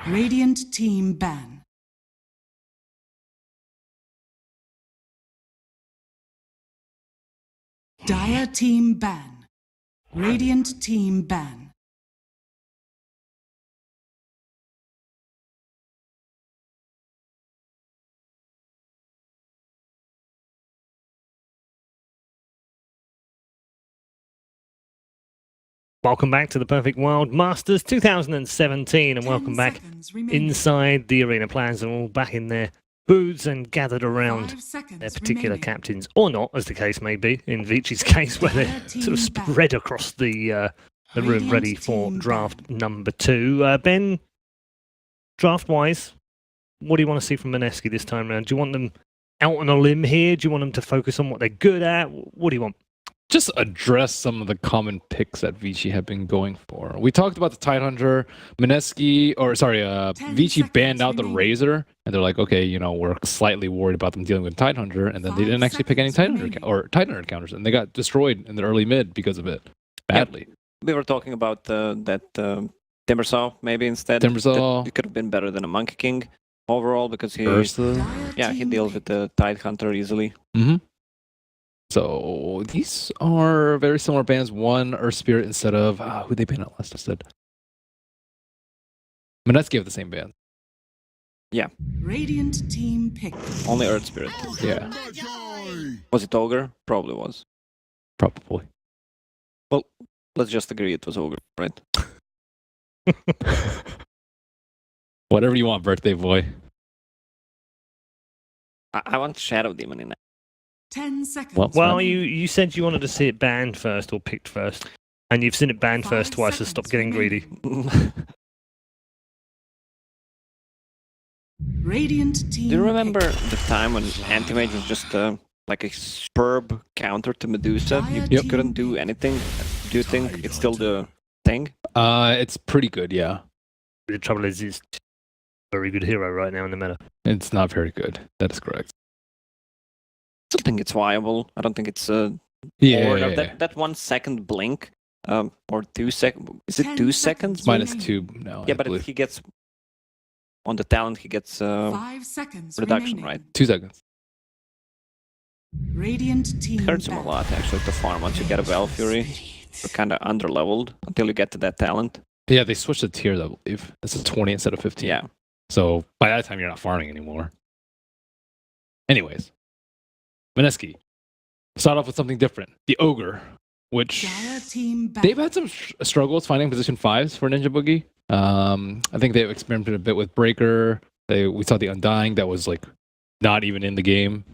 Radiant team ban. Dire team ban. Radiant team ban. Welcome back to the Perfect World Masters 2017, and welcome back inside the arena. Players are all back in their booths and gathered around their particular captains, or not, as the case may be. In Vici's case, where they're sort of spread across the room, ready for draft number 2. Ben, draft-wise, what do you want to see from Mineski this time around? Do you want them out on a limb here? Do you want them to focus on what they're good at? What do you want? Just address some of the common picks that Vici have been going for. We talked about the Tidehunter, Vici banned out the Razor, and they're like, okay, you know, we're slightly worried about them dealing with Tidehunter, and then they didn't actually pick any Tidehunter counters, and they got destroyed in the early mid because of it, badly. Yep. We were talking about that Timbersaw maybe instead. Timbersaw. It could have been better than a Monkey King overall because he deals with the Tidehunter easily. Mm-hmm. So these are very similar bands. One Earth Spirit instead of who they banned out last instead. Mineski have the same band. Yeah. Radiant team pick. Only Earth Spirit. Yeah. Was it Ogre? Probably was. Probably. Well, let's just agree it was Ogre, right? Whatever you want, birthday boy. I want Shadow Demon in that. 10 seconds. Well, you said you wanted to see it banned first or picked first, and you've seen it banned first twice, so stop getting greedy. Radiant team. Do you remember the time when Anti-Mage was just like a superb counter to Medusa? You couldn't do anything. Do you think it's still the thing? It's pretty good, yeah. The trouble is, he's a very good hero right now in the meta. It's not very good. That is correct. I don't think it's viable. I don't think it's yeah. That 1 second blink or 2 seconds. Is it 2 seconds? -2 now. Yeah, but if he gets on the talent, he gets 5 seconds reduction, remaining. right? 2 seconds. Radiant team. It hurts him a lot actually to farm once you get a Valkyrie. You're kind of underleveled until you get to that talent. Yeah, they switched the tiers, I believe. It's a 20 instead of 15. Yeah. So by that time, you're not farming anymore. Anyways. Mineski. Start off with something different. The Ogre, which they've had some struggles finding position 5s for Ninja Boogie. I think they've experimented a bit with Breaker. We saw the Undying that was like not even in the game.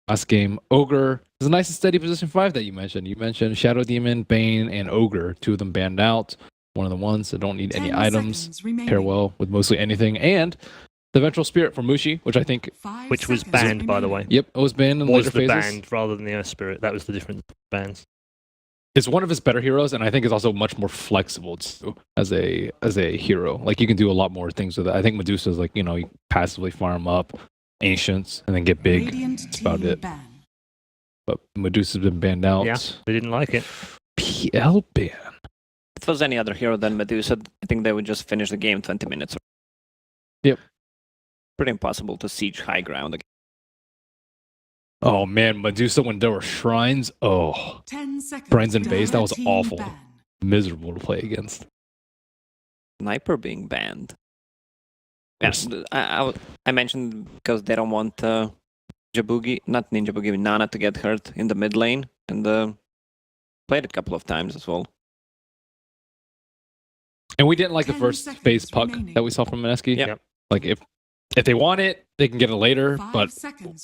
Last game, Ogre is a nice and steady position 5 that you mentioned. You mentioned Shadow Demon, Bane, and Ogre. 2 of them banned out. One of the ones that don't need any items. Pair well with mostly anything. And the Ventral Spirit from Mushi, which I think... Which was banned, by the way. Yep, it was banned in later phases. Banned rather than the Earth Spirit. That was the difference. Bans. It's one of his better heroes, and I think it's also much more flexible too, as a hero. Like, you can do a lot more things with it. I think Medusa's like, you know, you passively farm up Ancients and then get big. That's about it. But Medusa's been banned out. Yeah, they didn't like it. PL ban. If it was any other hero than Medusa, I think they would just finish the game in 20 minutes. Yep. Pretty impossible to siege high ground again. Oh man, Medusa when there were shrines. Oh, 10 seconds. shrines and base. That was awful. Miserable to play against. Sniper being banned. Yes, I mentioned because they don't want Ninja Boogie, Nana to get hurt in the mid lane, and played it a couple of times as well. And we didn't like the first phase puck that we saw from Mineski. Yep. Like if they want it, they can get it later. But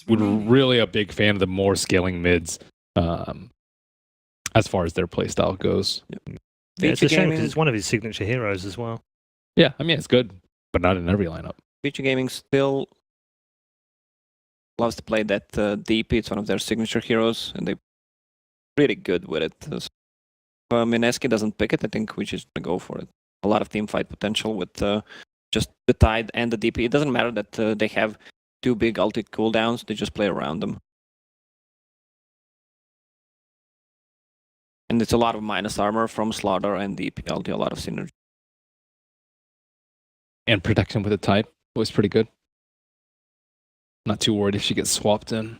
we're really a big fan of the more scaling mids, as far as their playstyle goes. Yep. Yeah, it's a shame because it's one of his signature heroes as well. Yeah, I mean it's good, but not in every lineup. Vici Gaming still loves to play that DP. It's one of their signature heroes, and they're pretty good with it. So, Mineski doesn't pick it. I think we just go for it. A lot of team fight potential with just the Tide and the DP. It doesn't matter that they have 2 big ulti cooldowns. They just play around them. And it's a lot of minus armor from Slaughter and DP ulti, a lot of synergy. and protection with the type was pretty good. Not too worried if she gets swapped in.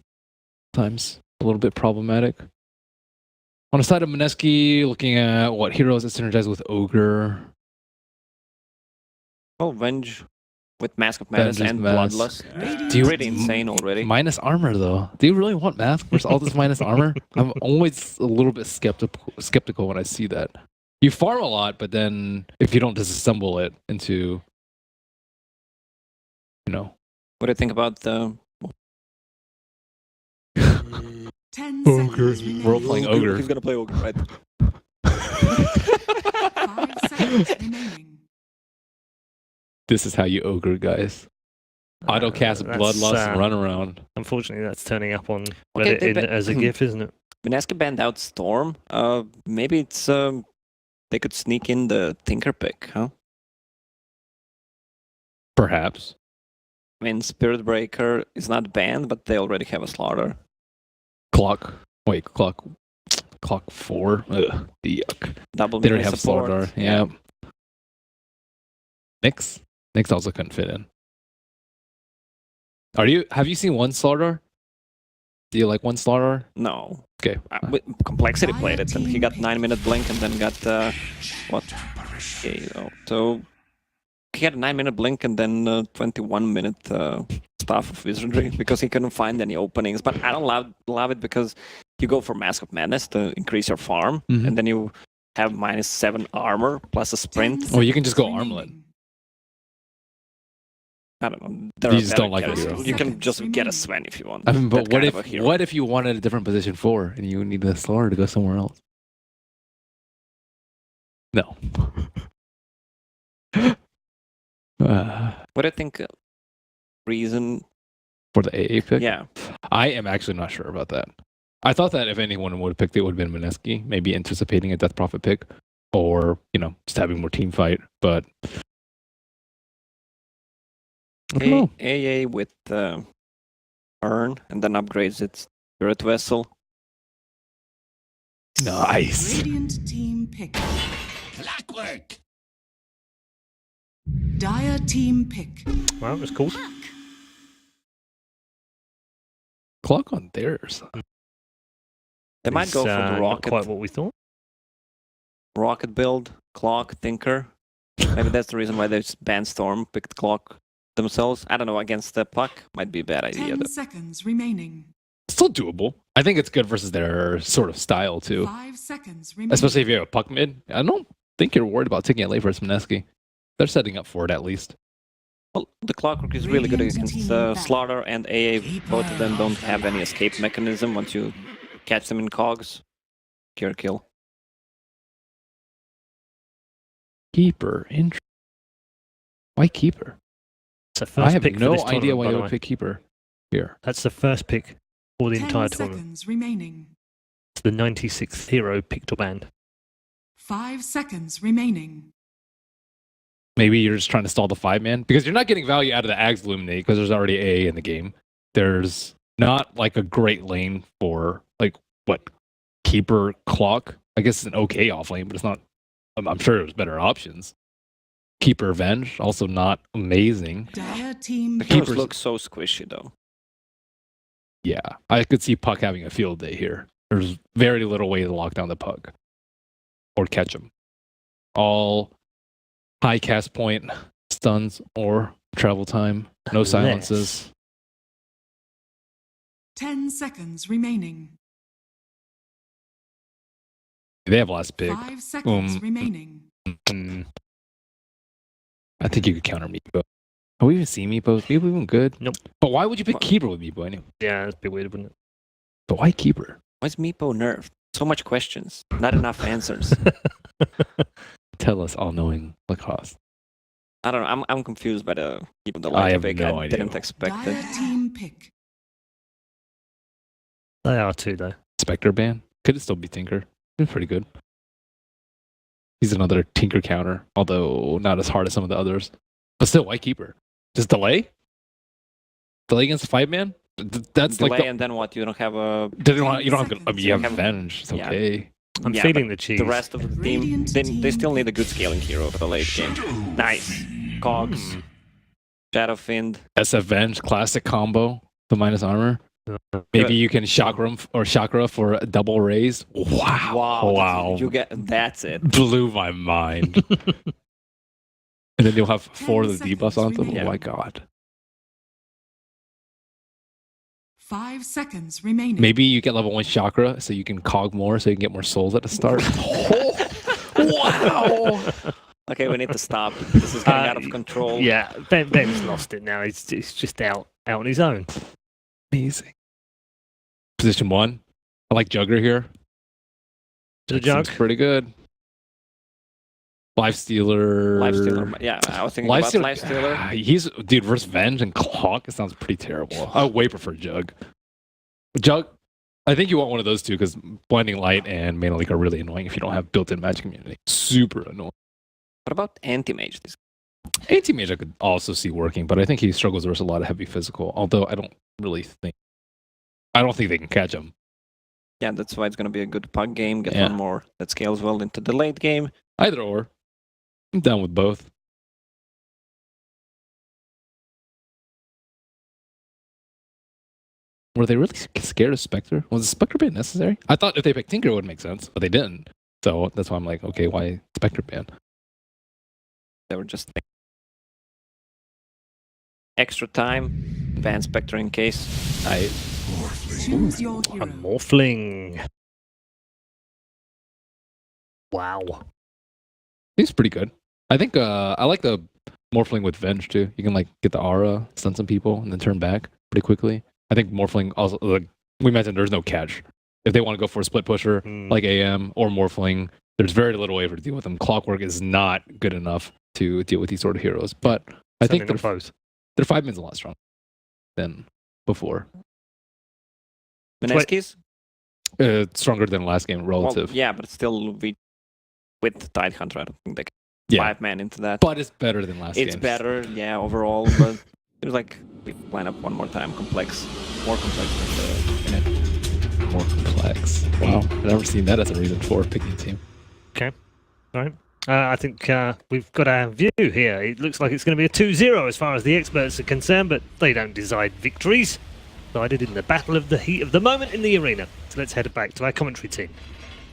Times a little bit problematic. On the side of Mineski, looking at what heroes that synergize with Ogre. Well, Venge with Mask of Madness Venge's and Mask. Bloodlust. Do you- Pretty insane already. Minus armor, though. Do you really want Mask versus all this minus armor? I'm always a little bit skeptical when I see that. You farm a lot, but then if you don't disassemble it into, you know. What do you think about the 10 seconds remaining. We're all playing Ogre. He's gonna play Ogre, right? 5 seconds remaining. This is how you Ogre, guys. Auto cast That's, Bloodlust and run around. Unfortunately, that's turning up on Okay, Reddit as a GIF, isn't it? Mineski banned out Storm. Maybe it's they could sneak in the Tinker pick, huh? Perhaps. I mean, Spirit Breaker is not banned, but they already have a slaughter. Clock 4. Ugh, yuck. Double They don't melee have support. Slaughter. Yeah. Nyx also couldn't fit in. Have you seen one Slaughter? Do you like one Slaughter? No. Okay. Complexity played it, and he got 9-minute blink, and then got what? Okay, so he had a 9-minute blink, and then 21-minute Staff of Wizardry because he couldn't find any openings. But I don't love it because you go for Mask of Madness to increase your farm, Mhm. and then you have -7 armor plus a sprint. Oh, you can just go armlet. I don't know. There You are just better don't like the characters. hero. You can just get a Sven if you want. I mean, but That kind of a hero. what if you wanted a different position 4 and you need a Slaughter to go somewhere else? No. What do you think? Reason? For the AA pick? Yeah. I am actually not sure about that. I thought that if anyone would have picked it, would have been Mineski, maybe anticipating a Death Prophet pick, or, just having more team fight, but I don't know. AA with Urn, and then upgrades its Spirit Vessel. Nice. Radiant team pick. Clockwork. Dire team pick. Well, it was cool. Clock on theirs. They might go for the Not rocket quite what we thought. build, Clock, Tinker. Maybe that's the reason why they banned Storm, picked Clock themselves. I don't know, against the Puck might be a bad idea. 10 Though. seconds remaining. Still doable. I think it's good versus their sort of style, too. 5 seconds remaining. Especially if you have a puck mid. I don't think you're worried about taking it late versus Mineski. They're setting up for it at least. Well, the Clockwork is really good Radiant against team back. Slaughter and AA. Both of them don't have any escape mechanism once you catch them in cogs. Cure kill. Keeper. Why Keeper? It's the first I have pick for no this idea tournament, why by you the would way. pick Keeper here. That's the first pick for the 10 entire tournament. seconds remaining. It's the 96th hero picked or banned. 5 seconds remaining. Maybe you're just trying to stall the 5-man because you're not getting value out of the Ags Illuminate because there's already AA in the game. There's not like a great lane for Keeper Clock. I guess it's an okay off lane, but it's not. I'm sure there's better options. Keeper Venge also not amazing. Dire team The pick. heroes Keepers- look so squishy though. Yeah, I could see Puck having a field day here. There's very little way to lock down the Puck or catch him. All high cast point stuns or travel time. No Unless- silences. 10 seconds remaining. They have last pick. 5 seconds Um, remaining. Mm. I think you could counter Meepo. Have we even seen Meepo? Is Meepo even good? Nope. But why would you pick What? Keeper with Meepo anyway? Yeah, that's a bit weird, wouldn't But why Keeper? Why is Meepo nerfed? So much questions, not enough answers. it? Tell us, all-knowing Lacoste. I don't know. I'm confused by the I light have pick. no I idea. didn't expect Dire it. team pick. They are too, though. Spectre ban? Could it still be Tinker? He's pretty good. He's another Tinker counter, although not as hard as some of the others. But still, why Keeper? Just delay? Delay against a 5-man? That's Delay like the, and then what? You don't have a. you don't have. I mean, you have Have- Venge. It's yeah. okay. I'm Yeah, feeling but the cheese. The rest of the team, Radiant they team still need a pick. good scaling hero for the late game. Nice. Cogs, Shadow Fiend. SF Venge, classic combo, the minus armor. Maybe you can chakra or chakra for a double raise. Wow. Wow. You get that's it. Blew my mind. And then you'll have 4 of the 10 debuffs on them. seconds Oh my god. 5 seconds remaining. Maybe you get level 1 chakra so you can cog more so you can get more souls at the start. Wow. Okay, we need to stop. This is getting out of control. Yeah, Ben's lost it now. He's just out on his own. Amazing. Position 1. I like Jugger here. The That jug. seems pretty good. Lifestealer. Lifestealer. Yeah, I was thinking about Lifestealer. He's dude versus Venge and Clock. It sounds pretty terrible. I way prefer Jug. Jug. I think you want one of those two because Blinding Light and Mana Leak are really annoying if you don't have built-in magic immunity. Super annoying. What about Anti-Mage? Anti-Mage I could also see working, but I think he struggles versus a lot of heavy physical. Although I don't think they can catch him. Yeah, that's why it's going to be a good puck game. Get Yeah. one more that scales well into the late game. Either or. I'm down with both. Were they really scared of Spectre? Was the Spectre ban necessary? I thought if they picked Tinker it would make sense, but they didn't. So that's why I'm like, okay, why Spectre ban? They were just extra time. Van Spectre in case. Choose your A hero. Morphling. Wow. He's pretty good. I think I like the Morphling with Venge too. You can like get the aura, stun some people, and then turn back pretty quickly. I think Morphling also, like we mentioned, there's no catch. If they want to go for a split pusher like AM or Morphling, there's very little way to deal with them. Clockwork is not good enough to deal with these sort of heroes. But I think Sending them both. their 5 minutes a lot stronger than before. Mineski's? Stronger than last game relative. Well, yeah, but still with Tidehunter, I don't think they can Yeah. 5-man into that. But it's better than last game. It's better, yeah, overall, but it was like we line up one more time. More complex than the minute. More complex. Wow. I've never seen that as a reason for picking a team. All right. I think we've got our view here. It looks like it's going to be a 2-0 as far as the experts are concerned, but they don't decide victories. Decided in the battle of the heat of the moment in the arena. So let's head back to our commentary team.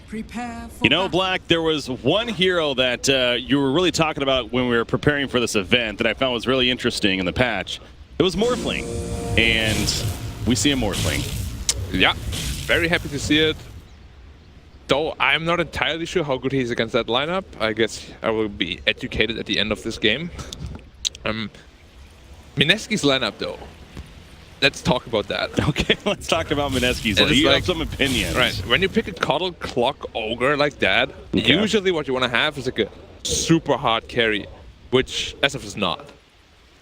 Prepare for You know, battle. Black, there was one hero that you were really talking about when we were preparing for this event that I found was really interesting in the patch. It was Morphling, and we see a Morphling. Yeah, very happy to see it. Though I'm not entirely sure how good he is against that lineup. I guess I will be educated at the end of this game. Mineski's lineup, though. Let's talk about that. Okay, let's talk about Mineski's. It is You like- have some opinions. Right, when you pick a Coddle Clock Ogre like that, usually what you want to have is like a super hard carry, which SF is not.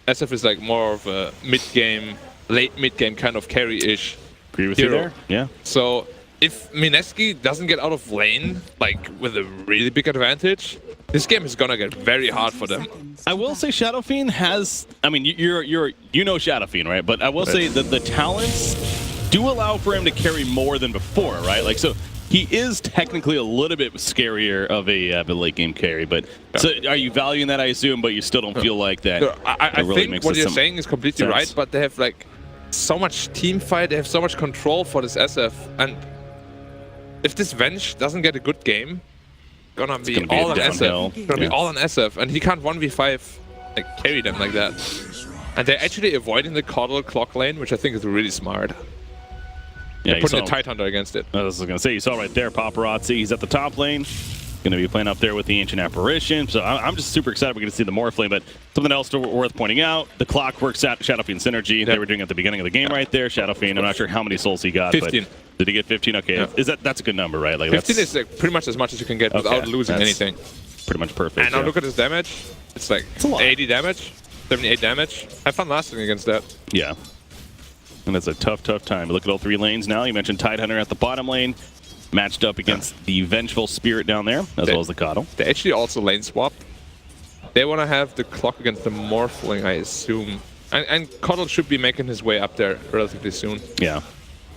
SF is like more of a mid-game, late mid-game kind of carry-ish Agree with you hero. there? Yeah. So if Mineski doesn't get out of lane, like with a really big advantage, this game is gonna get very hard for them. Seconds I to will battle. say Shadow Fiend has, I mean, you know Shadow Fiend, right? But I will say that the talents do allow for him to carry more than before, right? Like, so he is technically a little bit scarier of a late game carry. But so are you valuing that? I assume, but you still don't feel like that. So I really think makes what you're some saying is completely sense. right, but they have like so much team fight, they have so much control for this SF, and if this Venge doesn't get a good game, gonna be gonna be a all on downhill. SF. Gonna Yeah. be all on SF, and he can't 1v5 like carry them like that. And they're actually avoiding the Coddle Clock lane, which I think is really smart. Yeah, you Putting saw, a Tidehunter against it. I was going to say, you saw right there, Paparazzi. He's at the top lane. Going to be playing up there with the Ancient Apparition. So I'm just super excited we're going to see the Morphling. But something else worth pointing out, the Clockwork Shadow Fiend synergy they were doing at the beginning of the game right there. Shadow Fiend, I'm not sure how many souls he got. 15. But did he get 15? Okay, Yeah. that's a good number, right? Like 15 that's is like pretty much as much as you can get Okay, without losing that's anything. pretty much perfect. And now yeah. look at his damage. It's like a lot. 80 damage, 78 damage. Have fun lasting against that. Yeah. And that's a tough time. Look at all three lanes now. You mentioned Tidehunter at the bottom lane, matched up against the Vengeful Spirit down there, as well as the Coddle. They actually also lane swap. They want to have the clock against the Morphling, I assume. And Coddle should be making his way up there relatively soon. Yeah.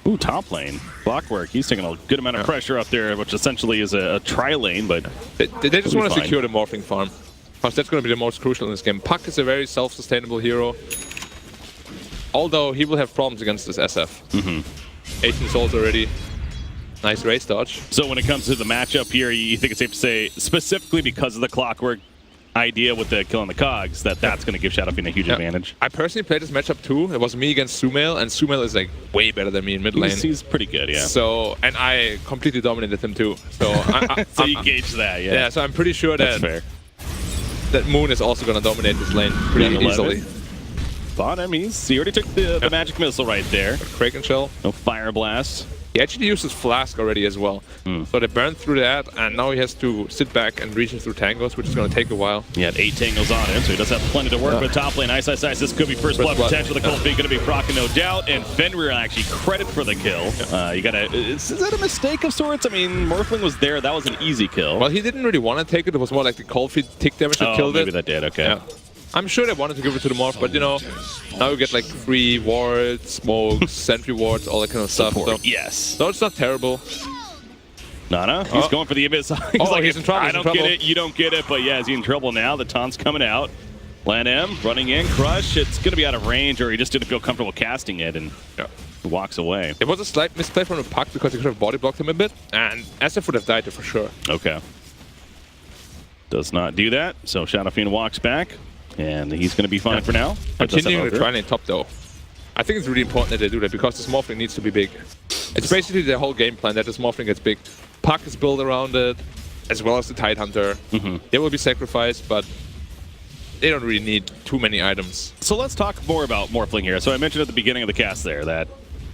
Ooh, top lane. Clockwork. He's taking a good amount of pressure up there, which essentially is a tri-lane, but They just be want to fine. secure the Morphling farm. Because that's going to be the most crucial in this game. Puck is a very self-sustainable hero. Although he will have problems against this SF. 18 souls already. Nice race dodge. So when it comes to the matchup here, you think it's safe to say, specifically because of the clockwork idea with the killing the cogs, that's going to give Shadowfiend a huge advantage? I personally played this matchup too. It was me against Sumail, and Sumail is like way better than me in mid lane. He's pretty good, yeah. So, and I completely dominated him too. So, So you gauge that, yeah. Yeah, so I'm pretty sure That's that fair. that Moon is also going to dominate this lane pretty easily. Bottom, he already took the magic missile right there. Kraken Shell. No Fire Blast. He actually uses Flask already as well. So they burned through that, and now he has to sit back and reach through tangos, which is going to take a while. He had 8 tangles on him, so he does have plenty to work with. Top lane, Ice. This could be first blood potential. The Cold Feet going to be proccing, no doubt. And Fenrir actually credit for the kill. You gotta. Is that a mistake of sorts? I mean, Morphling was there. That was an easy kill. Well, he didn't really want to take it. It was more like the Cold Feet tick damage that killed maybe it. that did. Okay. Yeah. I'm sure they wanted to give it to the Morph, but you know, now you get like free wards, smokes, sentry wards, all that kind of stuff. So, yes. so it's not terrible. Nana, he's going for the Abyss. He's in trouble. I don't get it, you don't get it, but yeah, is he in trouble now? The taunt's coming out. Lan M running in, Crush. It's going to be out of range, or he just didn't feel comfortable casting it and walks away. It was a slight misplay from the Puck because he could have body blocked him a bit, and SF would have died there for sure. Okay. Does not do that, so Shadowfiend walks back. And he's going to be fine for now. Continuing to try lane top though. I think it's really important that they do that because this Morphling needs to be big. It's basically the whole game plan that this Morphling gets big. Puck is built around it, as well as the Tidehunter. They will be sacrificed, but they don't really need too many items. So let's talk more about Morphling here. So I mentioned at the beginning of the cast there that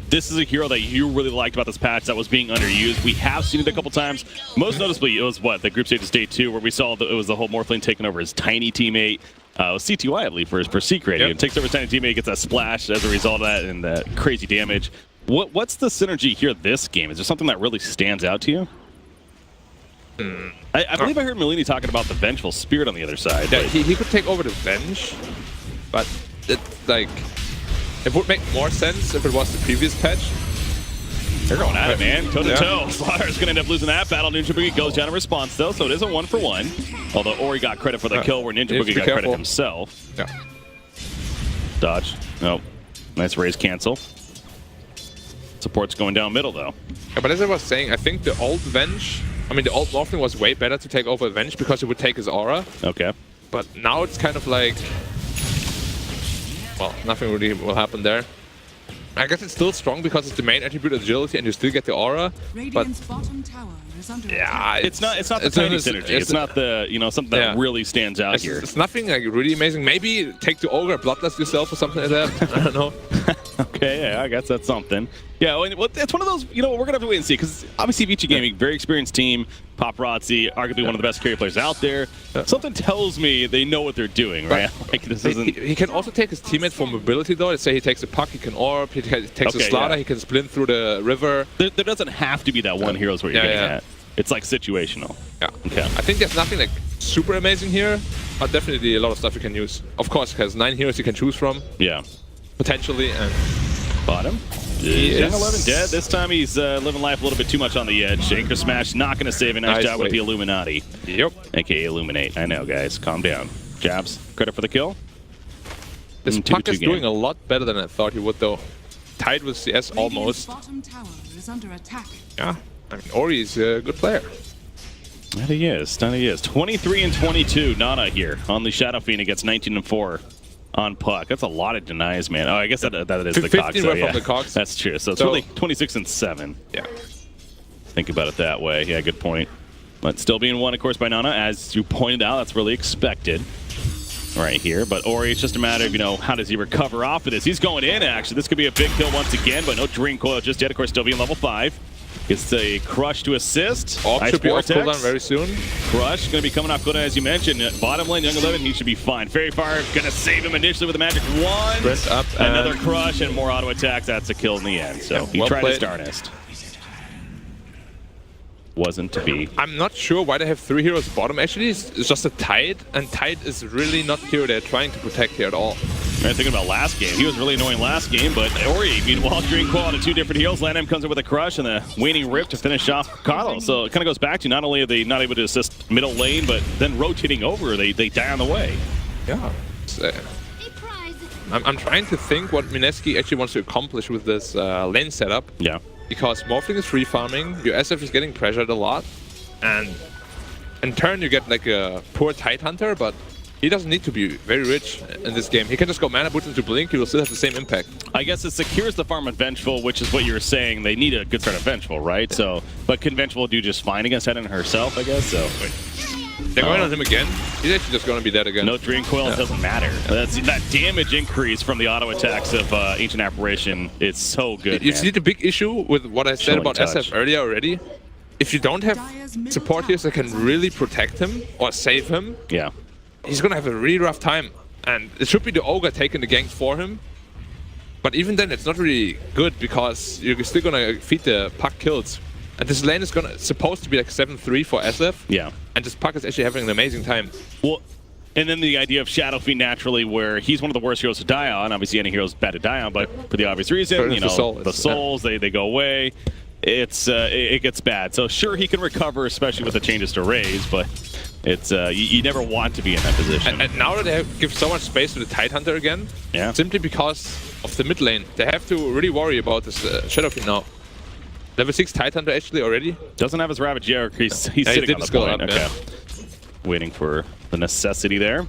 this is a hero that you really liked about this patch that was being underused. We have seen it a couple times. Most noticeably, it was the group stage of Day 2 where we saw it was the whole Morphling taking over his tiny teammate. It was CTY, I believe, for Secret. It takes over his tiny teammate, gets that splash as a result of that, and that crazy damage. What's the synergy here this game? Is there something that really stands out to you? I believe I heard Melini talking about the Vengeful Spirit on the other side. Yeah, he could take over the Venge, but it's like... It would make more sense if it was the previous patch. They're going at it, man. Toe to toe. Slaughter's going to end up losing that battle. Ninja Boogie goes down in response, though, so it is a 1-for-1. Although Ori got credit for the kill where Ninja Boogie got credit himself. Yeah. Dodge. Nope. Nice raise cancel. Support's going down middle, though. Yeah, but as I was saying, I think the old Venge... I mean, the old Morphling was way better to take over Venge because it would take his aura. Okay. But now it's kind of like... Well, nothing really will happen there. I guess it's still strong because it's the main attribute agility and you still get the aura. Radiant's bottom tower is under Yeah, it's not the tiny synergy. It's not the, something that really stands out here. It's nothing like really amazing. Maybe take the Ogre Bloodlust yourself or something like that. I don't know. Okay, yeah, I guess that's something. Yeah, it's one of those, we're going to have to wait and see because obviously Vici Gaming, very experienced team, Paparazzi, arguably one of the best carry players out there. Something tells me they know what they're doing, right? Like this isn't... He can also take his teammates for mobility though. Let's say he takes a Puck, he can orb, he takes a Slaughter, he can splint through the river. There doesn't have to be that one hero's where you're getting at. It's like situational. Yeah. Okay. I think there's nothing like super amazing here, but definitely a lot of stuff you can use. Of course, he has 9 heroes you can choose from. Yeah. Potentially, and... Bottom. Young 11 dead. This time he's living life a little bit too much on the edge. Anchor Smash not going to save a nice job with the Illuminati. Yep. AKA Illuminate. I know, guys. Calm down. Jabs. Credit for the kill. This Puck is doing a lot better than I thought he would, though. Tied with CS almost. Bottom tower is under attack. Yeah. I mean, Ori is a good player. That he is. 23-22. Nana here on the Shadowfiend against 19-4. On Puck. That's a lot of denies, man. Oh, I guess that is the cogs. From the cogs. That's true. So it's really 26-7. Yeah. Think about it that way. Yeah, good point. But still being won, of course, by Nana. As you pointed out, that's really expected right here. But Ori, it's just a matter of, how does he recover off of this? He's going in, actually. This could be a big kill once again, but no Dream Coil just yet. Of course, still being level 5. Gets a Crush to assist. Nice should be off cooldown very soon. Crush going to be coming off cooldown, as you mentioned. Bottom lane, Young 11, he should be fine. Fairy Fire going to save him initially with the magic wand. Sprint up. Another Crush and more auto attacks. That's a kill in the end. So he tried his darnest. Wasn't to be. I'm not sure why they have 3 heroes bottom, actually. It's just a Tide, and Tide is really not the hero they're trying to protect here at all. I'm thinking about last game. He was really annoying last game, but Ori, meanwhile, Dream Qual to 2 different heals. Landham comes in with a crush and a waning rip to finish off Carlo. So it kind of goes back to not only are they not able to assist middle lane, but then rotating over, they die on the way. Yeah. I'm trying to think what Mineski actually wants to accomplish with this lane setup. Yeah. Because Morphling is free farming, your SF is getting pressured a lot, and in turn you get like a poor Tidehunter, but he doesn't need to be very rich in this game. He can just go mana boots into Blink, he will still have the same impact. I guess it secures the farm on Vengeful, which is what you were saying. They need a good start of Vengeful, right? So, but can Vengeful do just fine against Hedon herself, I guess? So. They're going on him again. He's actually just going to be dead again. No Dream Coil, it doesn't matter. That damage increase from the auto attacks of Ancient Apparition is so good. You see the big issue with what I said Showing about touch. SF earlier already? If you don't have support heroes that can really protect him or save him, Yeah. he's going to have a really rough time. And it should be the Ogre taking the ganks for him. But even then, it's not really good because you're still going to feed the Puck kills. And this lane is supposed to be like 7-3 for SF. Yeah. And this Puck is actually having an amazing time. Well, and then the idea of Shadow Fiend naturally, where he's one of the worst heroes to die on. Obviously, any hero's bad to die on, but for the obvious reason, you know, the souls, they go away. It gets bad. So sure, he can recover, especially with the changes to Raze, but it's you never want to be in that position. And now that they give so much space to the Tidehunter again, Yeah. simply because of the mid lane, they have to really worry about this Shadow Fiend now. Level 6 Tidehunter actually already. Doesn't have his Ravage yet. He's he sitting on didn't the scale point. up, Okay. yeah. Waiting for the necessity there.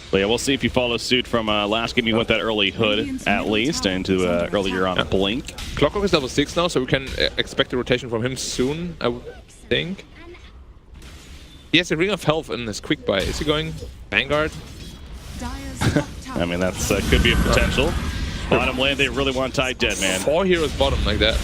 But yeah, we'll see if he follows suit from last game. He went that early hood at least, into earlier on Blink. Clockwork is level 6 now, so we can expect a rotation from him soon, I would think. He has a Ring of Health in his quick buy. Is he going Vanguard? I mean, that's could be a potential. Bottom lane, they really want Tide dead, man. 4 heroes bottom like that.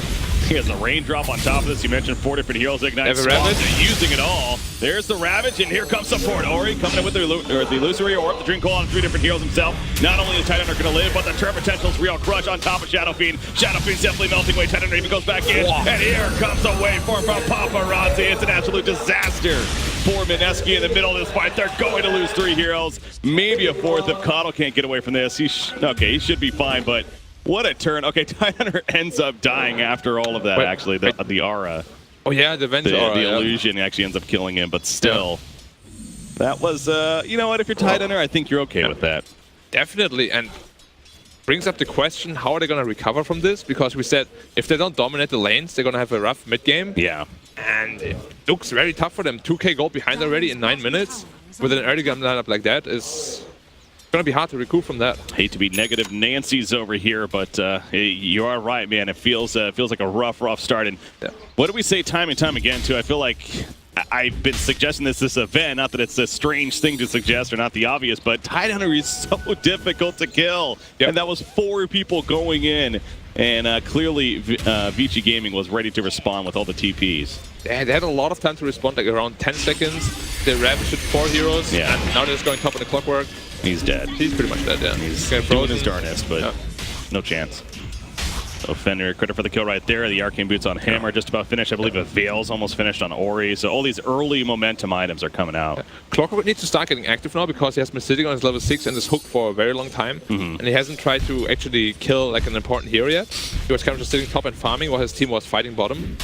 He has a raindrop on top of this. You mentioned 4 different heroes. Ignite Have a Swamp, Ravage? they're using it all. There's the Ravage, and here comes support. Ori coming in with the Illusory Orb, the Dream Coil on 3 different heroes himself. Not only is Tidehunter going to live, but the turn potential's real. Crush on top of Shadow Fiend. Shadow Fiend's definitely melting away. Tidehunter even goes back in. And here comes a waveform from Paparazzi. It's an absolute disaster for Mineski in the middle of this fight. They're going to lose 3 heroes. Maybe a 4th if Coddle can't get away from this. He should be fine, but what a turn. Okay, Tidehunter ends up dying after all of that, actually. The aura. Oh yeah, the Venge aura. The illusion actually ends up killing him, but still. That was, you know what, if you're Tidehunter, I think you're okay with that. Definitely, and brings up the question, how are they going to recover from this? Because we said, if they don't dominate the lanes, they're going to have a rough mid-game. Yeah. And it looks very tough for them. 2k gold behind already in 9 minutes. With an early game lineup like that is going to be hard to recoup from that. Hate to be negative Nancy's over here, but you are right, man. It feels like a rough start. And what do we say time and time again, too? I feel like I've been suggesting this event, not that it's a strange thing to suggest or not the obvious, but Tidehunter is so difficult to kill. Yep. And that was 4 people going in. And clearly, Vici Gaming was ready to respond with all the TPs. They had a lot of time to respond, like around 10 seconds. They ravaged 4 heroes, Yeah. and now they're just going top of the Clockwork. He's dead. He's pretty much dead, yeah. He's getting doing frozen. his darnest, but no chance. So Fender, credit for the kill right there. The Arcane Boots on him are just about finished. I believe a Veil's almost finished on Ori. So all these early momentum items are coming out. Clockwork needs to start getting active now because he has been sitting on his level 6 and his hook for a very long time. And he hasn't tried to actually kill like an important hero yet. He was kind of just sitting top and farming while his team was fighting bottom.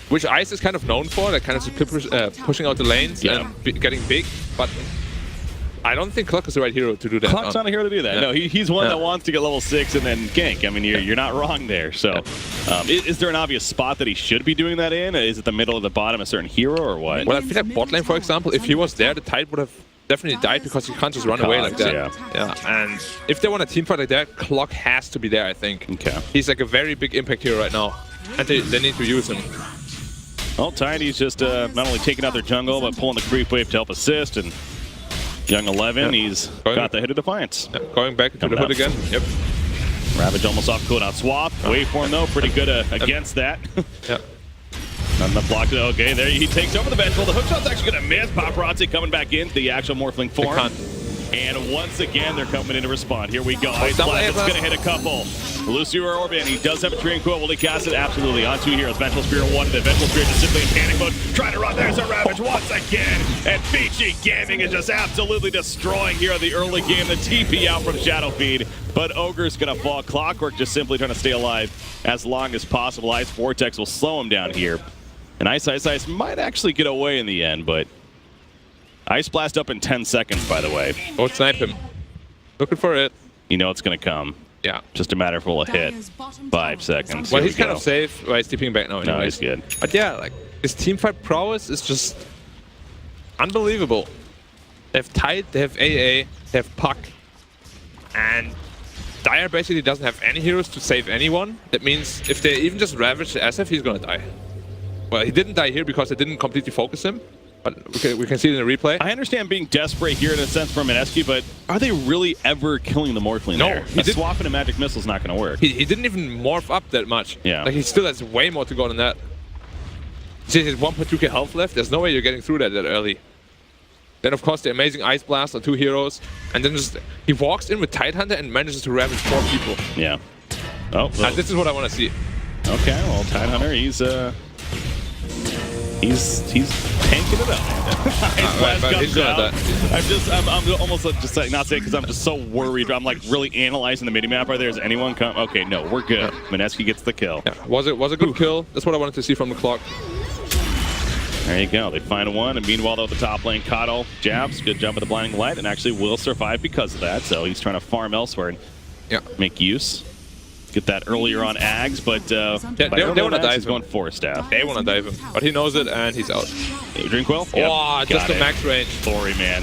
Which Ice is kind of known for, like kind of pushing out the lanes and getting big. But I don't think Clock is the right hero to do that. Clock's not a hero to do that. Yeah. No, he's one that wants to get level 6 and then gank. I mean, you're not wrong there. So, is there an obvious spot that he should be doing that in? Is it the middle or the bottom, a certain hero, or what? Well, I feel like bot lane, for example, if he was there, the Tide would have definitely died because you can't just run away like that. Yeah. And if they want a team fight like that, Clock has to be there, I think. Okay. He's like a very big impact hero right now. And they need to use him. Well, Tiny's just not only taking out their jungle, but pulling the creep wave to help assist. And Young 11, he's got the hit of Defiance. Yeah, going back to the hood again. Yep. Ravage almost off cooldown swap. Waveform, though, pretty good against that. Yeah. Not enough block. Okay, there he takes over the Vengeful. The hookshot's actually going to miss. Paparazzi coming back in, the actual Morphling form. And once again, they're coming in to respond. Here we go. Ice Blast is going to hit a couple. Lucio or Orban, he does have a Tranquil. Will he cast it? Absolutely. On 2 heroes. Vengeful Spirit 1. The Vengeful Spirit is simply in panic mode. Trying to run. There's a Ravage once again. And Fiji Gaming is just absolutely destroying here in the early game. The TP out from Shadowfiend. But Ogre's going to fall. Clockwork just simply trying to stay alive as long as possible. Ice Vortex will slow him down here. And Ice might actually get away in the end, but Ice Blast up in 10 seconds, by the way. Don't snipe him. Looking for it. You know it's going to come. Yeah. Just a matter of will it hit. 5 seconds. Well, Here he's we kind go. of safe. Well, he's TPing back now anyways. No, he's good. But yeah, like, his teamfight prowess is just unbelievable. They have Tide, they have AA, they have Puck. And Dire basically doesn't have any heroes to save anyone. That means if they even just ravage the SF, he's gonna die. Well, he didn't die here because they didn't completely focus him. But we can see it in the replay. I understand being desperate here in a sense from Mineski, but are they really ever killing the Morphling No, there? Swapping a magic missile is not going to work. He didn't even morph up that much. Yeah. Like, he still has way more to go than that. See, he has 1.2k health left. There's no way you're getting through that early. Then, of course, the amazing Ice Blast on 2 heroes. And then just he walks in with Tidehunter and manages to ravage 4 people. Yeah. Oh, And this is what I want to see. okay. Well, Tidehunter, he's tanking it up. Ice Blast but comes he's gonna out. die. I'm almost just like not saying because I'm just so worried. I'm like really analyzing the minimap right there. Is anyone come? Okay, no, we're good. Mineski gets the kill. Yeah, was a good kill. That's what I wanted to see from the clock. There you go. They find one, and meanwhile, though, the top lane, Kato jabs. Good job with the blinding light, and actually will survive because of that. So he's trying to farm elsewhere and make use. Get that earlier on Ags, but they want to dive he's him. going Force Staff. They want to dive him, but he knows it and he's out. Drinkwell? Oh, Yep. just Got the it. max range. Ori, man.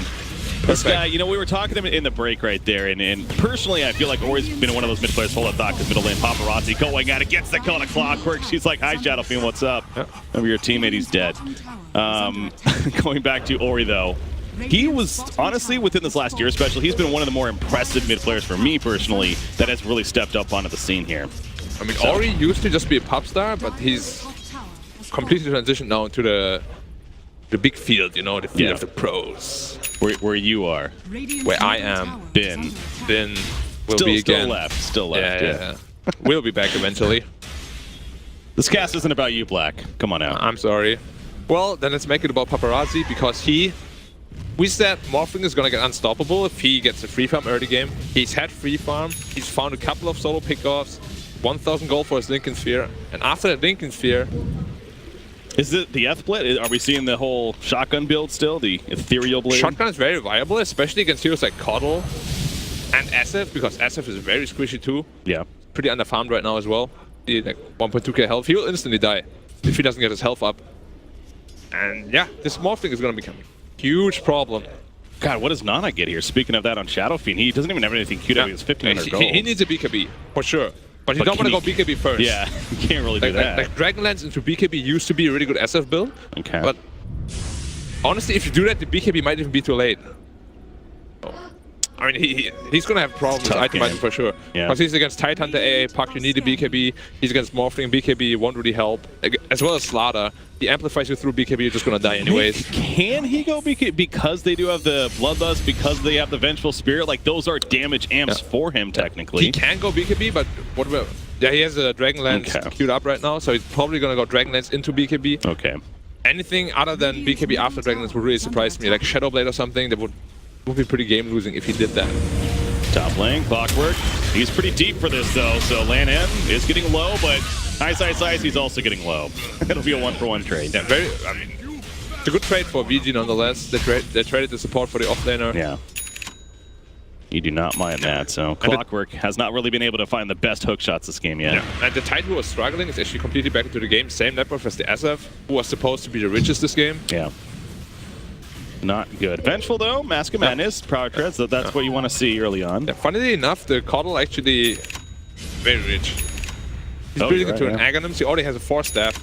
This Perfect. guy, you know, we were talking to him in the break right there, and personally, I feel like Ori's been one of those mid players full of thought because middle lane Paparazzi going at it, gets the kill on a Clockwork. She's like, hi, Shadowfiend, what's up? Remember your teammate, he's dead. Going back to Ori, though. He was, honestly, within this last year especially, he's been one of the more impressive mid players for me personally that has really stepped up onto the scene here. I mean, Ori used to just be a pop star, but he's completely transitioned now into the big field, you know, the field of the pros. Where you are. Where I am. Been. Will be again. Still left. Yeah. We'll be back eventually. This cast isn't about you, Black. Come on out. I'm sorry. Well, then let's make it about Paparazzi because we said Morphling is gonna get unstoppable if he gets a free farm early game. He's had free farm. He's found a couple of solo pickoffs. 1,000 gold for his Lincoln Sphere. And after that Lincoln Sphere... Is it the F-Split? Are we seeing the whole shotgun build still? The ethereal blade? Shotgun is very viable, especially against heroes like Coddle and SF, because SF is very squishy too. Yeah. Pretty underfarmed right now as well. He like 1.2k health. He will instantly die if he doesn't get his health up. And yeah, this Morphling is going to become a huge problem. God, what does Nana get here? Speaking of that on Shadowfiend, he doesn't even have anything queued up. He has 1,500 gold. He needs a BKB, for sure. But you don't want to go BKB first. Yeah, you can't really do that. Like Dragonlance into BKB used to be a really good SF build. Okay. But honestly, if you do that, the BKB might even be too late. I mean, he's going to have problems with itemizing for sure. Yeah. Because he's against Tidehunter, AA, Puck, you need a BKB. He's against Morphling, BKB won't really help. As well as Slaughter. He amplifies you through BKB, you're just going to die anyways. Can he go BKB? Because they do have the Bloodlust, because they have the Vengeful Spirit, like those are damage amps for him technically. He can go BKB, but what about... Yeah, he has a Dragonlance queued up right now, so he's probably going to go Dragonlance into BKB. Okay. Anything other than BKB after Dragonlance would really surprise me, like Shadowblade or something, that would be pretty game losing if he did that. Top lane, Clockwork. He's pretty deep for this though, so Lan M is getting low, but Ice, he's also getting low. It'll be a 1-for-1 trade. Yeah, I mean, it's a good trade for VG nonetheless. They traded the support for the offlaner. Yeah. You do not mind that, so Clockwork has not really been able to find the best hook shots this game yet. Yeah. And the Tide who was struggling is actually completely back into the game. Same network as the SF, who was supposed to be the richest this game. Yeah. Not good. Vengeful though, Mask of Madness, Proud Treads, so that's what you want to see early on. Yeah, funnily enough, the Coddle actually very rich. He's building into an Aghanim. He already has a 4-staff.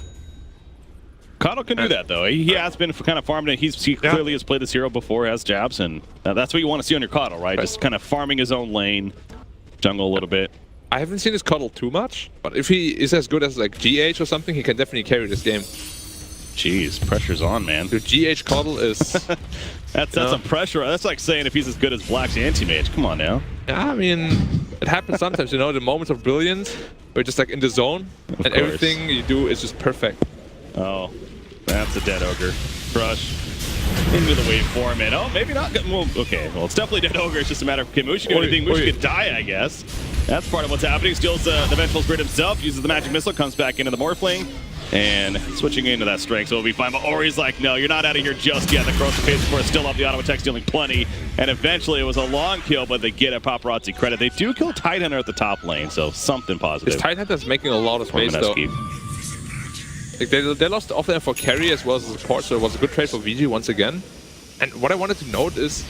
Kato can do that though. He has been kind of farming. He clearly has played this hero before, has jabs, and that's what you want to see on your Kato, right? Just kind of farming his own lane, jungle a little bit. I haven't seen his Coddle too much, but if he is as good as like GH or something, he can definitely carry this game. Jeez, pressure's on, man. The GH Coddle is That's some pressure. That's like saying if he's as good as Black's anti-mage. Come on now. Yeah, I mean, it happens sometimes, you know, the moments of brilliance, where you're just like in the zone, and everything you do is just perfect. Oh, that's a dead ogre. Crush into the waveform, and oh, maybe not. Well, okay, well, it's definitely dead ogre. It's just a matter of, okay, Mushi can do anything. Mushi could die, I guess. That's part of what's happening. Steals the Vengeful Spirit himself, uses the magic missile, comes back into the Morphling, and switching into that strength, so it'll be fine. But Ori's like, no, you're not out of here just yet. The Corrosive Phase Core is still up, the auto attack stealing plenty, and eventually it was a long kill, but they get a Paparazzi credit. They do kill Tidehunter at the top lane, so something positive. This Tidehunter's making a lot of space, though. Like, they lost off there for carry as well as the support, so it was a good trade for VG once again. And what I wanted to note is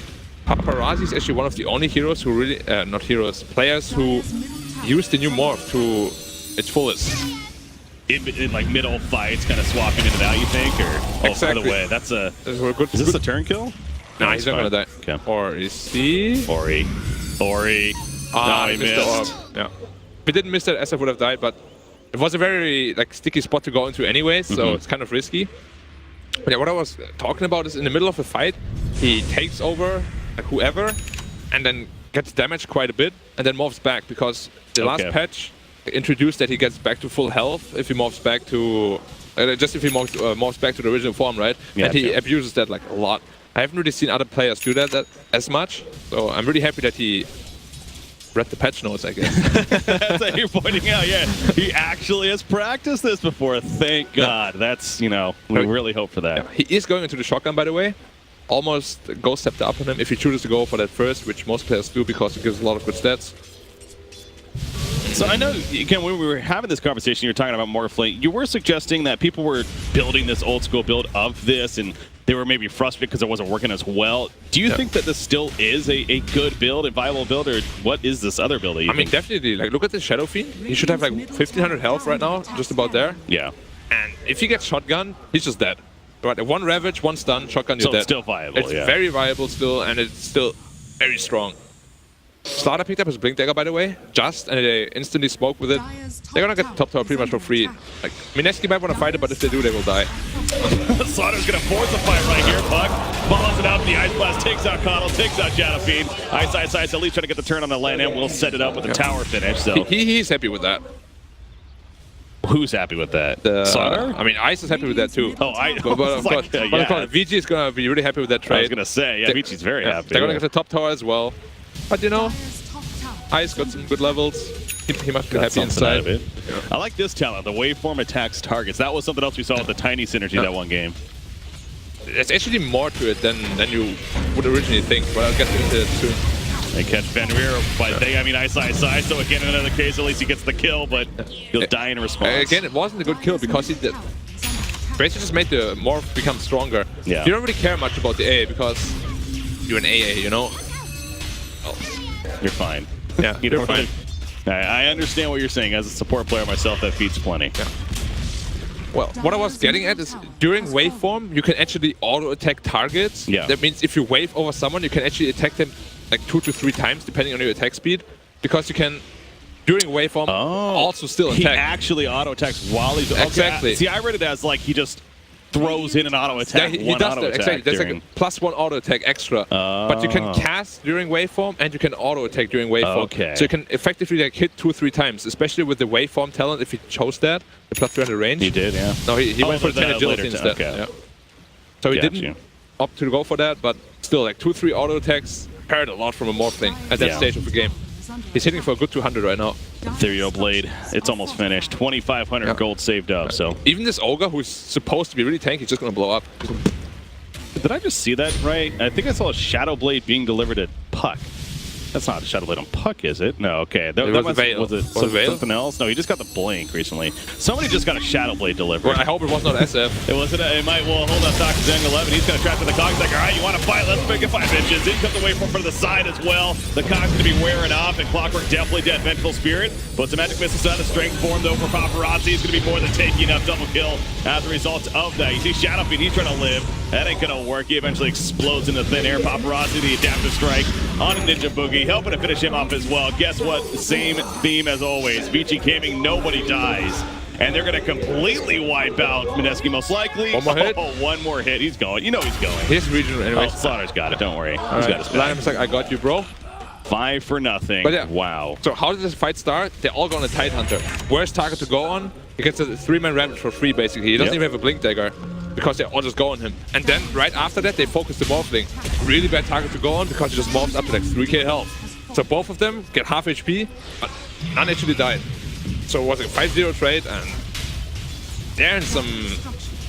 Paparazzi is actually one of the only heroes who really, not heroes, players who use the new morph to its fullest. In like middle fights, kind of swapping into that, you think? Or exactly. By the way, that's a good, is this a turn kill? No, he's not gonna die. Okay. Or is he? Ori. Ah, no, he missed the orb. Yeah. If he didn't miss that, SF would have died, but it was a very like sticky spot to go into anyway, so it's kind of risky. But yeah, what I was talking about is in the middle of a fight, he takes over like, whoever, and then gets damaged quite a bit, and then morphs back, because the last patch introduced that he gets back to full health if he morphs back to just if he morphs back to the original form, right? Yeah, and he abuses that like a lot. I haven't really seen other players do that as much, so I'm really happy that he read the patch notes, I guess. That's what you're pointing out. Yeah, he actually has practiced this before. Thank God. That's, you know, we really hope for that. Yeah. He is going into the shotgun, by the way. Almost Ghost stepped up on him if he chooses to go for that first, which most players do because it gives a lot of good stats. So I know, again, when we were having this conversation, you were talking about Morphling. You were suggesting that people were building this old school build of this, and they were maybe frustrated because it wasn't working as well. Do you think that this still is a good build, a viable build, or what is this other build that you think? Definitely. Like, look at the Shadow Fiend. He should have like 1500 health right now, just about there. Yeah. And if he gets shotgun, he's just dead. Right, one Ravage, one stun, shotgun, you're dead. So it's still viable, It's very viable still, and it's still very strong. Slaughter picked up his Blink Dagger, by the way, and they instantly smoke with it. They're gonna get the top tower pretty much for free. Like, Mineski might want to fight it, but if they do, they will die. Slaughter's gonna force a fight right here. Puck follows it up. The Ice Blast takes out Coddle, takes out Shadow Fiend. Ice, at least trying to get the turn on the land, and we'll set it up with the tower finish. So he's happy with that. Who's happy with that? Slaughter? I mean, Ice is happy with that too. Oh, I. But of course, VG is gonna be really happy with that trade. I was gonna say, yeah, VG's very happy. They're gonna get the top tower as well. But you know, Ice got some good levels. He must be happy inside of it. Yeah. I like this talent, the waveform attacks targets. That was something else we saw with the tiny synergy that one game. There's actually more to it than you would originally think, but I'll get into it soon. They catch Fenrir, but I mean, Ice, so again, in another case, at least he gets the kill, but he'll die in response. Again, it wasn't a good kill because he did. Basically just made the morph become stronger. Yeah. You don't really care much about the AA because you're an AA, you know? Oh. You're fine. Yeah, you're fine. I understand what you're saying. As a support player myself, that feeds plenty. Yeah. Well, what I was getting at is during waveform, you can actually auto-attack targets. Yeah. That means if you wave over someone, you can actually attack them like 2 to 3 times, depending on your attack speed. Because you can, during waveform, also still attack. He actually auto-attacks while he's... Exactly. Okay, see, I read it as like he just throws in an auto-attack, he does that, exactly. There's like a +1 auto-attack extra. But you can cast during waveform, and you can auto-attack during waveform. Okay. So you can effectively like hit 2 or 3 times, especially with the waveform talent, if he chose that, the +300 range. He did, yeah. No, he went for 10 agility instead. Okay. Yeah. So he didn't opt to go for that, but still, like 2 or 3 auto-attacks hurt a lot from a Morphling at that stage of the game. He's hitting for a good 200 right now. Ethereal Blade, it's almost finished. 2,500 gold saved up, so... Even this Ogre, who's supposed to be really tanky, is just going to blow up. Did I just see that right? I think I saw a Shadow Blade being delivered at Puck. That's not a Shadow Blade on Puck, is it? No, okay. That was a Veil. Was it something else? No, he just got the Blink recently. Somebody just got a Shadow Blade delivered. Well, I hope it was not SF. It wasn't. It might. Well, hold up, Dr. Zang 11. He's going to trap to the Cogs. Like, all right, you want to fight? Let's make it 5 inches. In comes the waveform from the side as well. The Cogs going to be wearing off, and Clockwork definitely dead. Vengeful Spirit. Puts a magic missile on the strength form, though, for Paparazzi. He's going to be more than taking enough double kill as a result of that. You see Shadow Fiend, he's trying to live. That ain't going to work. He eventually explodes into thin air. Paparazzi, the adaptive strike on a Ninja Boogie, helping to finish him off as well. Guess what? Same theme as always. VG Gaming, nobody dies. and they're going to completely wipe out Mineski most likely. One more hit. Oh, one more hit. He's going. You know he's going. Here's regional anyway. Oh, Slaughter's got it. Don't worry. He's All got right. his back. Lion's like, I got you, bro. 5 for nothing. But yeah. Wow. So how did this fight start? They're all going to Tidehunter. Where's target to go on? He gets a 3-man Ravage for free, basically. He doesn't Yep. even have a Blink Dagger because they all just go on him. And then right after that, they focus the Morphling. Really bad target to go on because he just morphs up to like 3k health. So both of them get half HP, but none actually died. So it was a 5-0 trade, and they're in some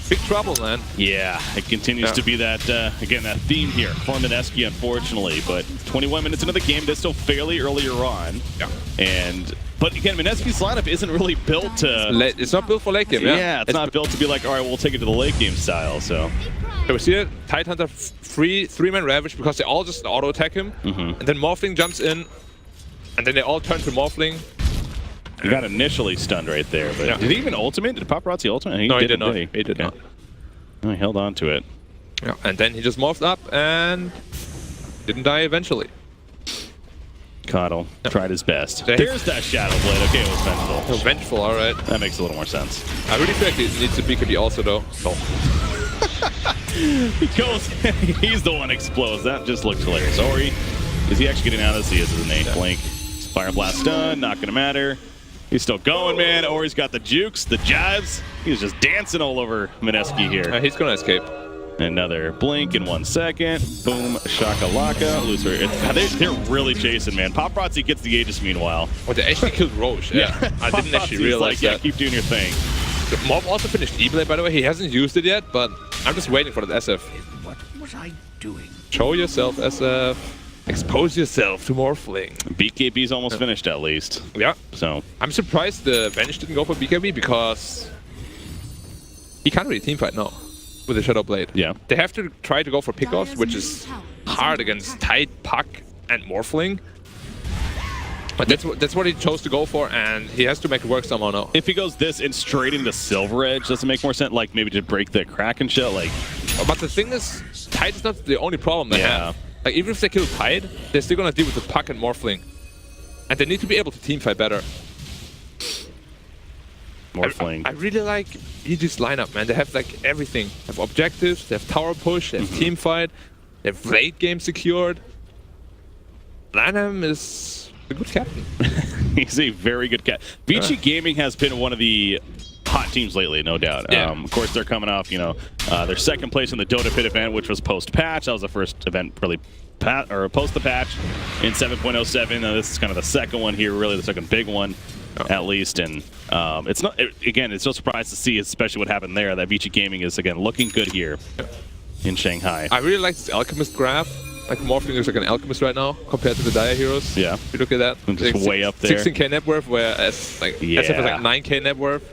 big trouble, man. Yeah, it continues to be that, again, that theme here for Mineski, unfortunately. But 21 minutes into the game, they're still fairly earlier on. Yeah. But again, Mineski's lineup isn't really built to... It's not built for late game, Yeah, it's not built to be like, all right, we'll take it to the late game style, so... So we see it, Tidehunter free 3-man Ravage because they all just auto-attack him. And then Morphling jumps in, and then they all turn to Morphling. He got initially stunned right there, but did he even ultimate? Did Paparazzi ultimate? No, he did not. He He did not. Oh, he held on to it. Yeah, and then he just morphed up and didn't die eventually. Coddle tried his best. They- There's that Shadow Blade. Okay, it was vengeful. Oh, vengeful, alright. That makes a little more sense. I really feel like he needs a BKB also, though. He goes, he's the one who explodes. That just looks hilarious. Ori, is he actually getting out of this? He is, isn't he? Blink. Fire Blast stun, not gonna matter. He's still going, man. Ori's got the jukes, the jives. He's just dancing all over Mineski here. He's gonna escape. Another blink in 1 second. Boom, shakalaka. Loser. They're really chasing, man. Paparazzi gets the Aegis meanwhile. Oh, they actually killed Roche. Yeah. I didn't actually Paparazzi's realize like, yeah, that. keep doing your thing. Mob also finished E-Blade, by the way. He hasn't used it yet, but I'm just waiting for that SF. What was I doing? Show yourself, SF. Expose yourself to Morphling. BKB's almost finished at least. Yeah. So I'm surprised the Venge didn't go for BKB because he can't really teamfight now with the Shadow Blade. yeah. They have to try to go for pickoffs, which is hard against Tide, Puck, and Morphling. But that's what he chose to go for, and he has to make it work somehow now. If he goes this and straight into Silver Edge, doesn't make more sense. Like maybe to break the crack and shit. Like, But the thing is, Tide is not the only problem they Yeah. have. Like even if they kill Tide, they're still gonna deal with the Puck and Morphling, and they need to be able to teamfight better. Morphling. I really like EG's lineup, man. They have like everything. They have objectives, they have tower push, they have team fight, they have late game secured. Lanham is a good captain. He's a very good cat. Vici Gaming has been one of the hot teams lately, no doubt. Yeah. Of course, they're coming off, their second place in the Dota Pit event, which was post-patch. That was the first event really post the patch in 7.07. This is kind of the second one here, really the second big one, at least. And it's not, again, it's no surprise to see, especially what happened there, that Vici Gaming is, again, looking good here in Shanghai. I really like this Alchemist graph. Like Morphling looks like an Alchemist right now compared to the Dire Heroes. Yeah. If you look at that. And just Like way up there. 16k net worth, whereas like SF is like 9k net worth.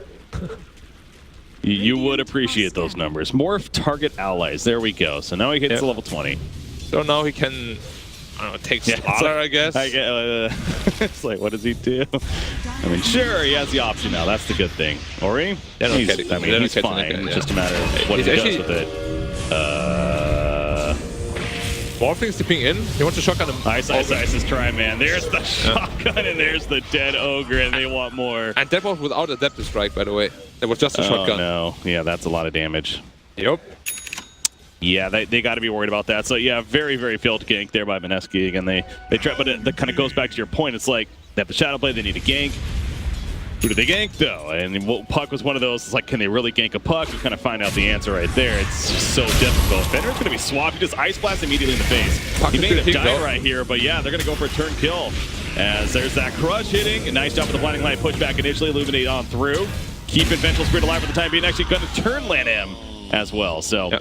You would appreciate those numbers. More target allies. There we go. So now he hits level 20. So now he can, I don't know, take Yeah, Slaughter, I guess. It's like, what does he do? I mean, sure, he has the option now. That's the good thing. Ori? They're not He's kidding. They're not he's kidding, fine. yeah. It's just a matter of what He's he actually- does with it. Morphling's dipping in. He wants to shotgun him. Ice is trying, man. There's the shotgun and there's the dead ogre, and they want more. And that was without Adaptive Strike, by the way. That was just a Oh, shotgun. no. Yeah, that's a lot of damage. Yep. Yeah, they got to be worried about that. So, yeah, very, very failed gank there by Mineski. Again, they try, but it kind of goes back to your point. It's like they have the Shadow Blade, they need a gank. Who do they gank, though? And Puck was one of those. It's like, can they really gank a Puck? You kind of find out the answer right there. It's just so difficult. Fenrir's going to be swapped. He just Ice Blast immediately in the face. Puck He is made good him team, die though. right here, but yeah, they're going to go for a turn kill. As there's that crush hitting. A nice job with the blinding light pushback initially. Illuminate on through. Keeping Vengeful Spirit alive for the time being. Actually going to turn land him as well. So,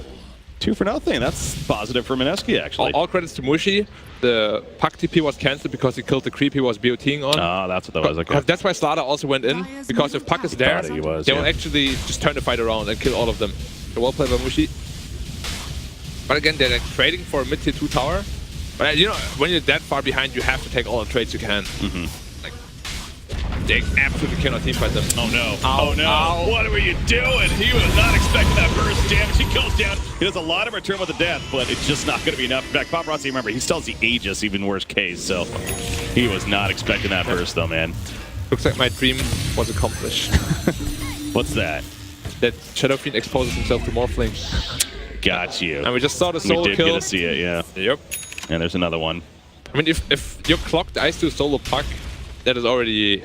2 for nothing. That's positive for Mineski, actually. All credits to Mushi. The Puck TP was cancelled because he killed the creep he was BOTing on. Oh, that's what that was. Okay. That's why Slaughter also went in, because if Puck is there, Thought he was, they yeah. will actually just turn the fight around and kill all of them. So well played by Mushi. But again, they're like trading for a mid-tier 2 tower. But you know, when you're that far behind, you have to take all the trades you can. Like, they absolutely cannot teamfight them. Oh no. Ow, Oh no. ow. What were you doing? He was not expecting that burst damage. He goes down. He does a lot of return with the death, but it's just not going to be enough. In fact, Paparazzi, remember, he still has the Aegis, even worse case, so he was not expecting that burst, though, man. Looks like my dream was accomplished. What's that? That Shadow Fiend exposes himself to Morphling. Got you. And we just saw the We solo did kill. get to see it, yeah. Yep. And there's another one. I mean, if you clock the Ice to solo Puck, that is already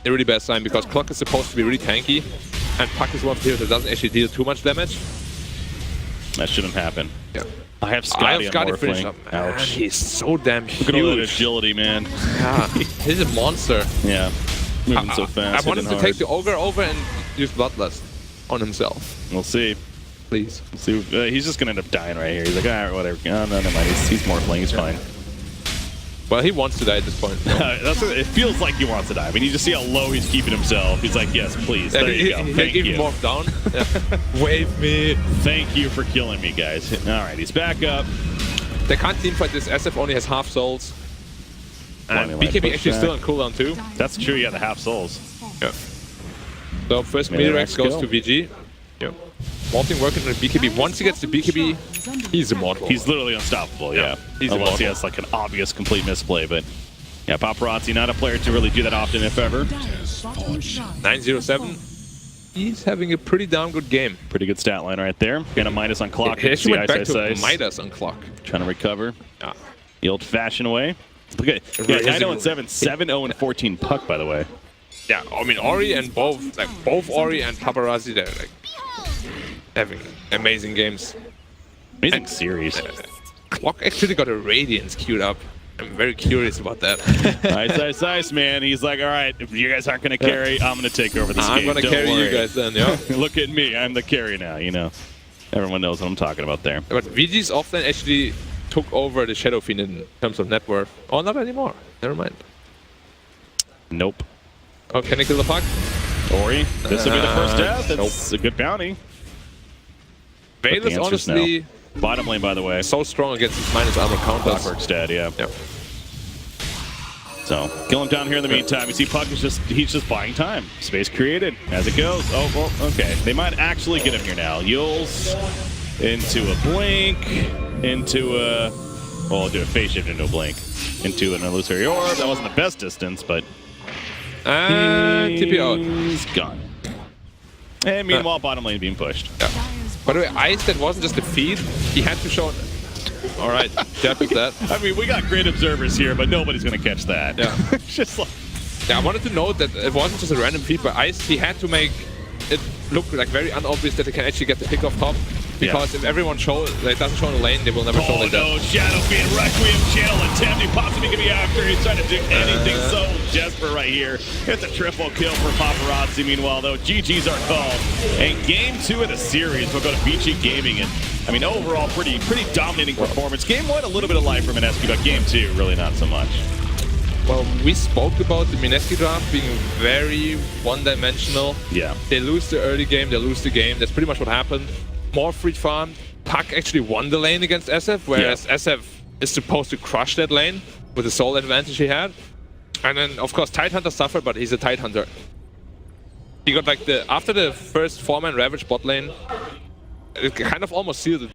a really bad sign, because Clock is supposed to be really tanky, and Puck is one of the heroes that doesn't actually deal too much damage. That shouldn't happen. Yeah. I have Scotty on finished Morphling. up. Man, Ouch. he's so damn huge. Look at all that agility, man. Yeah, he's a monster. Yeah. Moving so fast. I wanted to hitting take hard. the Ogre over and use Bloodlust on himself, We'll see. please. We'll see. He's just gonna end up dying right here. He's like, alright, whatever. Oh, no, never mind. He's Morphling. He's fine. Well, he wants to die at this point. So. That's what, it feels like he wants to die. I mean, you just see how low he's keeping himself. He's like, yes, please. Yeah, There you go. Thank even you. morphed down. Yeah. Wave me. Thank you for killing me, guys. Alright, he's back up. They can't teamfight this. SF only has half souls. And Blinding Light BKB actually pushback. still on cooldown too. That's true. Yeah, the half souls. Yeah. So first Yeah, Meteor let's X goes go. to VG. Yeah. Morphing working on BKB. Once he gets to BKB, he's immortal. He's literally unstoppable, yeah. He's Unless he immortal. has like an obvious complete misplay, but yeah, Paparazzi, not a player to really do that often, if ever. Dire's bottom tower 907. He's having a pretty damn good game. Pretty good stat line right there. And a minus on clock. He actually See went back ice, to ice, ice. Midas on clock. Trying to recover. Yeah. The old-fashioned way. Look at Right, yeah, is it- 9-0-7, 7-0-14 puck, by the way. Yeah, I mean Ori and both Ori and Paparazzi, they're like having amazing games. Amazing series. Clock actually got a Radiance queued up. I'm very curious about that. Ice, ice, ice, man. He's like, all right, if you guys aren't going to carry, I'm going to take over this I'm game. gonna Don't carry worry. you guys then, yeah. Look at me. I'm the carry now, you know. Everyone knows what I'm talking about there. But VG's often actually took over the Shadow Fiend in terms of net worth. Oh, not anymore. Never mind. Nope. Oh, can I kill the puck? Ori, this will be the first death. Nope. It's a good bounty. Vale the is answer's honestly Bottom lane, by the way. so strong against his minus armor counters. Clockwork's dead, yeah. Yeah. So kill him down here in the meantime. You see Puck is he's just buying time. Space created as it goes. Oh, well, okay. They might actually get him here now. Yules into a blink, into a, well, I'll do a phase shift into a blink, into an illusory orb. That wasn't the best distance, but And TP out. he's gone. And meanwhile, bottom lane being pushed. Dire's By the way, bottom Ice, that wasn't just a feed. He had to show... Alright, Jeff is that. I mean, we got great observers here, but nobody's going to catch that. Yeah. It's just like, Yeah, I wanted to note that it wasn't just a random feed by Ice. He had to make it look like very unobvious that he can actually get the pick off top. Because if everyone doesn't show in the lane, they will never show oh like that. no, Shadow Fiend, Requiem channel attempt. He pops him, he could be after. He's trying to do anything so desperate right here. It's a triple kill for Paparazzi. Meanwhile, though, GG's are called. And game 2 of the series will go to BG Gaming. And I mean, overall, pretty dominating performance. Game 1, a little bit of life from Mineski, but game 2, really not so much. Well, we spoke about the Mineski draft being very one-dimensional. Yeah. They lose the early game, they lose the game. That's pretty much what happened. More free farm. Puck actually won the lane against SF, whereas SF is supposed to crush that lane with the soul advantage he had. And then, of course, Tidehunter suffered, but he's a Tidehunter. He got like after the first 4-man Ravage bot lane, it kind of almost sealed it.